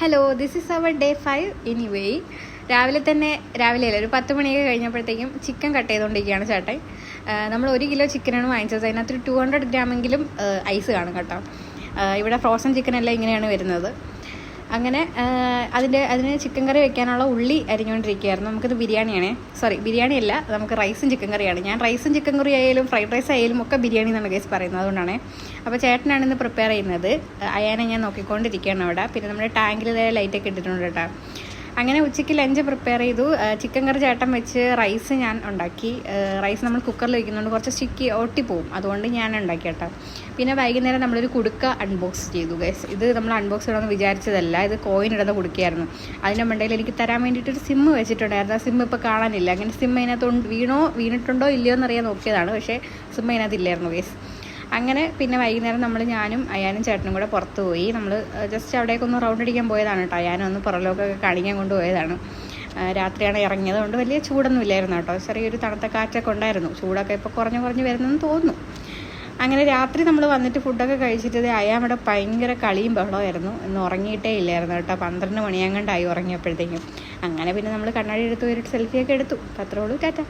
Hello, this is our day 5. Anyway രാവിലെ അല്ല, ഒരു 10 മണിയൊക്കെ കഴിഞ്ഞപ്പോഴത്തേക്കും ചിക്കൻ കട്ട് ചെയ്തുകൊണ്ടിരിക്കുകയാണ് ചേട്ടൻ. നമ്മൾ 1 കിലോ ചിക്കനാണ് വാങ്ങിച്ചത്. അതിനകത്തൊരു 200 ഗ്രാമെങ്കിലും ഐസ് കാണും കേട്ടോ. ഇവിടെ ഫ്രോസൺ ചിക്കനെല്ലാം ഇങ്ങനെയാണ് വരുന്നത്. അങ്ങനെ അതിന് ചിക്കൻ കറി വെക്കാനുള്ള ഉള്ളി അരിഞ്ഞുകൊണ്ടിരിക്കുകയായിരുന്നു. നമുക്കിത് ബിരിയാണിയല്ല, നമുക്ക് റൈസും ചിക്കൻ കറിയാണ്. ഞാൻ റൈസും ചിക്കൻ കറി ആയാലും ഫ്രൈഡ് റൈസ് ആയാലും ഒക്കെ ബിരിയാണി എന്നാണ് കേസ് പറയുന്നത്, അതുകൊണ്ടാണ്. അപ്പോൾ ചേട്ടനാണ് ഇന്ന് പ്രിപ്പയർ ചെയ്യുന്നത്. അയാനെ ഞാൻ നോക്കിക്കൊണ്ടിരിക്കുകയാണ് അവിടെ. പിന്നെ നമ്മുടെ ടാങ്കിൽ ലൈറ്റൊക്കെ ഇട്ടിട്ടുണ്ട് കേട്ടോ. അങ്ങനെ ഉച്ചയ്ക്ക് ലഞ്ച് പ്രിപ്പയർ ചെയ്തു. ചിക്കൻ കറി ചേട്ടൻ വെച്ച്, റൈസ് ഞാൻ ഉണ്ടാക്കി. റൈസ് നമ്മൾ കുക്കറിൽ വയ്ക്കുന്നുണ്ട് കുറച്ച് ഒട്ടിപ്പോവും, അതുകൊണ്ട് ഞാൻ ഉണ്ടാക്കി കേട്ടോ. പിന്നെ വൈകുന്നേരം നമ്മളൊരു കുടുക്ക അൺബോക്സ് ചെയ്തു ഗൈസ്. ഇത് നമ്മൾ അൺബോക്സ് ചെയ്യണമെന്ന് വിചാരിച്ചതല്ല, ഇത് കോയിൻ ഇടുന്ന കുടുക്കയായിരുന്നു. അതിൻ്റെ മണ്ടയിൽ എനിക്ക് തരാൻ വേണ്ടിയിട്ടൊരു സിം വെച്ചിട്ടുണ്ടായിരുന്നു. ആ സിം ഇപ്പോൾ കാണാനില്ല. അങ്ങനെ സിം അതിനകത്ത് വീണിട്ടുണ്ടോ ഇല്ലയോ എന്നറിയാൻ നോക്കിയതാണ്, പക്ഷേ സിം അതിനകത്ത് ഇല്ലായിരുന്നു ഗൈസ്. അങ്ങനെ പിന്നെ വൈകുന്നേരം ഞാനും അയാനും ചേട്ടനും കൂടെ പുറത്ത് പോയി. നമ്മൾ ജസ്റ്റ് അവിടേക്കൊന്ന് റൗണ്ട് അടിക്കാൻ പോയതാണ് കേട്ടോ. അയാനും ഒന്ന് പുറലോക്കൊക്കെ കാണിക്കാൻ കൊണ്ടുപോയതാണ്. രാത്രിയാണ് ഇറങ്ങിയത് കൊണ്ട് വലിയ ചൂടൊന്നും ഇല്ലായിരുന്നു കേട്ടോ. ചെറിയൊരു തണുത്ത കാറ്റൊക്കെ ഉണ്ടായിരുന്നു. ചൂടൊക്കെ ഇപ്പോൾ കുറഞ്ഞു വരുന്നെന്ന് തോന്നുന്നു. അങ്ങനെ രാത്രി നമ്മൾ വന്നിട്ട് ഫുഡൊക്കെ കഴിച്ചിട്ട് അയാളുടെ ഭയങ്കര കളിയും ബഹളമായിരുന്നു. ഇന്ന് ഉറങ്ങിയിട്ടേ ഇല്ലായിരുന്നു കേട്ടോ. 12 മണിയാങ്ങണ്ടായി ഉറങ്ങിയപ്പോഴത്തേക്കും. അങ്ങനെ പിന്നെ നമ്മൾ കണ്ണാടി എടുത്ത് ഒരു സെൽഫിയൊക്കെ എടുത്തു. അത്രേ ഉള്ളൂ. ടാറ്റ.